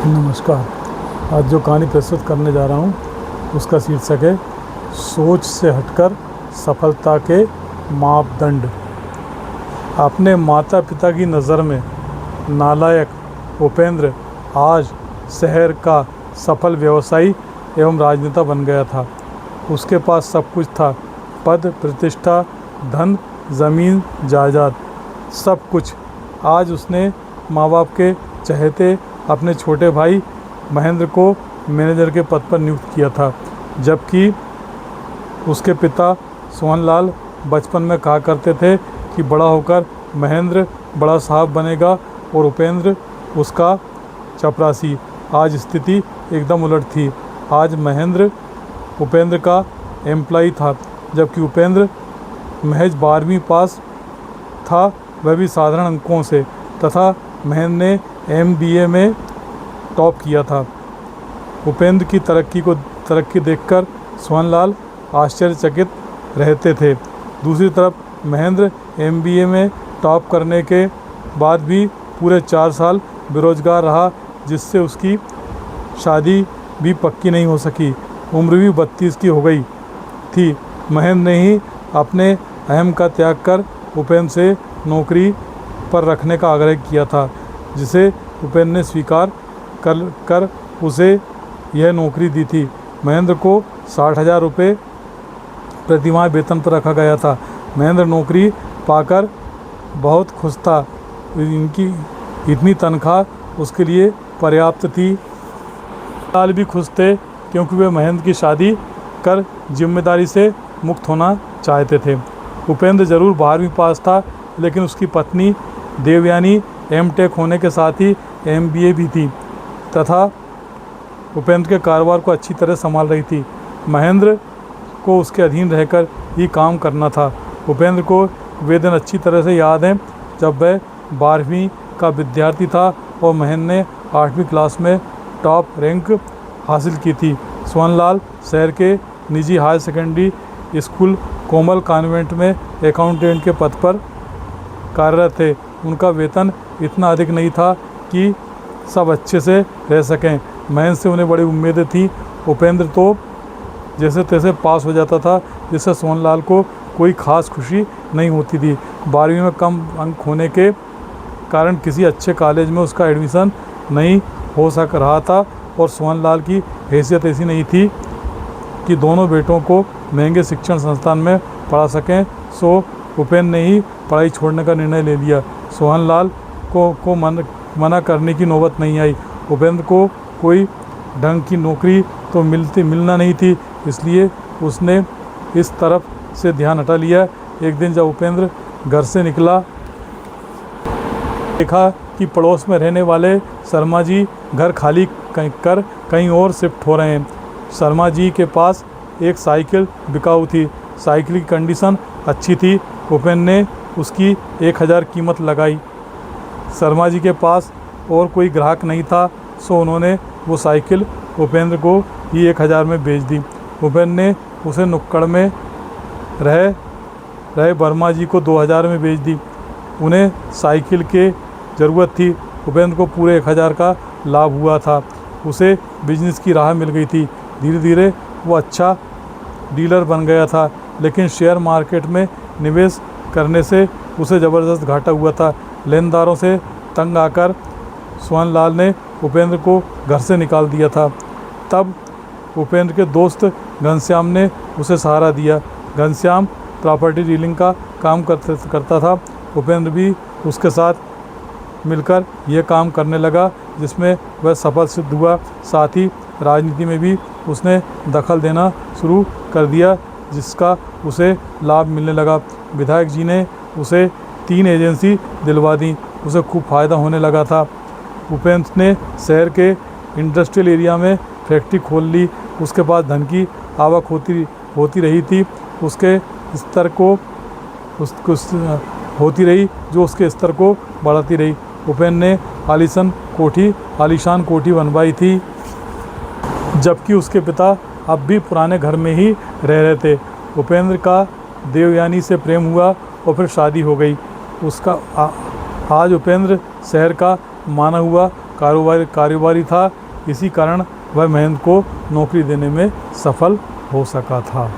नमस्कार। आज जो कहानी प्रस्तुत करने जा रहा हूँ उसका शीर्षक है सोच से हटकर सफलता के मापदंड। अपने माता पिता की नज़र में नालायक उपेंद्र आज शहर का सफल व्यवसायी एवं राजनेता बन गया था। उसके पास सब कुछ था, पद, प्रतिष्ठा, धन, ज़मीन, जायदाद, सब कुछ। आज उसने माँ बाप के चहेते अपने छोटे भाई महेंद्र को मैनेजर के पद पर नियुक्त किया था, जबकि उसके पिता सोहनलाल बचपन में कहा करते थे कि बड़ा होकर महेंद्र बड़ा साहब बनेगा और उपेंद्र उसका चपरासी। आज स्थिति एकदम उलट थी। आज महेंद्र उपेंद्र का एम्प्लॉय था, जबकि उपेंद्र महज 12वीं पास था, वह भी साधारण अंकों से, तथा महेंद्र ने MBA में टॉप किया था। उपेंद्र की तरक्की देखकर सोहनलाल आश्चर्यचकित रहते थे। दूसरी तरफ महेंद्र MBA में टॉप करने के बाद भी पूरे 4 साल बेरोजगार रहा, जिससे उसकी शादी भी पक्की नहीं हो सकी। उम्र भी 32 की हो गई थी। महेंद्र ने ही अपने अहम का त्याग कर उपेंद्र से नौकरी पर रखने का आग्रह किया था, जिसे उपेंद्र ने स्वीकार कर उसे यह नौकरी दी थी। महेंद्र को 60,000 रुपये प्रतिमाह वेतन पर रखा गया था। महेंद्र नौकरी पाकर बहुत खुश था। इनकी इतनी तनख्वाह उसके लिए पर्याप्त थी। लाल भी खुश थे, क्योंकि वे महेंद्र की शादी कर जिम्मेदारी से मुक्त होना चाहते थे। उपेंद्र जरूर 12वीं पास था, लेकिन उसकी पत्नी देवयानी M.Tech होने के साथ ही MBA भी थी तथा उपेंद्र के कारोबार को अच्छी तरह संभाल रही थी। महेंद्र को उसके अधीन रहकर ही काम करना था। उपेंद्र को वे दिन अच्छी तरह से याद हैं जब वह 12वीं का विद्यार्थी था और महेंद्र ने 8वीं क्लास में टॉप रैंक हासिल की थी। सोहनलाल शहर के निजी हायर सेकेंडरी स्कूल कोमल कॉन्वेंट में अकाउंटेंट के पद पर कार्यरत थे। उनका वेतन इतना अधिक नहीं था कि सब अच्छे से रह सकें। महेंद्र से उन्हें बड़ी उम्मीदें थी। उपेंद्र तो जैसे तैसे पास हो जाता था, जिससे सोहनलाल को कोई ख़ास खुशी नहीं होती थी। 12वीं में कम अंक होने के कारण किसी अच्छे कॉलेज में उसका एडमिशन नहीं हो सक रहा था और सोहनलाल की हैसियत ऐसी नहीं थी कि दोनों बेटों को महंगे शिक्षण संस्थान में पढ़ा सकें। सो उपेंद्र ने ही पढ़ाई छोड़ने का निर्णय ले लिया। सोहनलाल को मना करने की नौबत नहीं आई। उपेंद्र को कोई ढंग की नौकरी तो मिलना नहीं थी, इसलिए उसने इस तरफ से ध्यान हटा लिया। एक दिन जब उपेंद्र घर से निकला, देखा कि पड़ोस में रहने वाले शर्मा जी घर खाली कर कहीं और शिफ्ट हो रहे हैं। शर्मा जी के पास एक साइकिल बिकाऊ थी। साइकिल की कंडीशन अच्छी थी। उपेंद्र ने उसकी 1,000 कीमत लगाई। शर्मा जी के पास और कोई ग्राहक नहीं था, सो उन्होंने वो साइकिल उपेंद्र को ही 1,000 में बेच दी। उपेंद्र ने उसे नुक्कड़ में रहे वर्मा जी को 2,000 में बेच दी। उन्हें साइकिल के ज़रूरत थी। उपेंद्र को पूरे 1,000 का लाभ हुआ था। उसे बिजनेस की राह मिल गई थी। धीरे धीरे वो अच्छा डीलर बन गया था, लेकिन शेयर मार्केट में निवेश करने से उसे ज़बरदस्त घाटा हुआ था। लेनदारों से तंग आकर सोहनलाल ने उपेंद्र को घर से निकाल दिया था। तब उपेंद्र के दोस्त घनश्याम ने उसे सहारा दिया। घनश्याम प्रॉपर्टी डीलिंग का काम करता था। उपेंद्र भी उसके साथ मिलकर यह काम करने लगा, जिसमें वह सफल सिद्ध हुआ। साथ ही राजनीति में भी उसने दखल देना शुरू कर दिया, जिसका उसे लाभ मिलने लगा। विधायक जी ने उसे 3 एजेंसी दिलवा दी। उसे खूब फ़ायदा होने लगा था। उपेंद्र ने शहर के इंडस्ट्रियल एरिया में फैक्ट्री खोल ली। उसके पास धन की आवक होती रही थी। उसके स्तर को होती रही जो उसके स्तर को बढ़ाती रही। उपेंद्र ने आलीशान कोठी बनवाई थी, जबकि उसके पिता अब भी पुराने घर में ही रह रहे थे। उपेंद्र का देवयानी से प्रेम हुआ और फिर शादी हो गई। आज उपेंद्र शहर का माना हुआ कारोबारी था। इसी कारण वह महेंद्र को नौकरी देने में सफल हो सका था।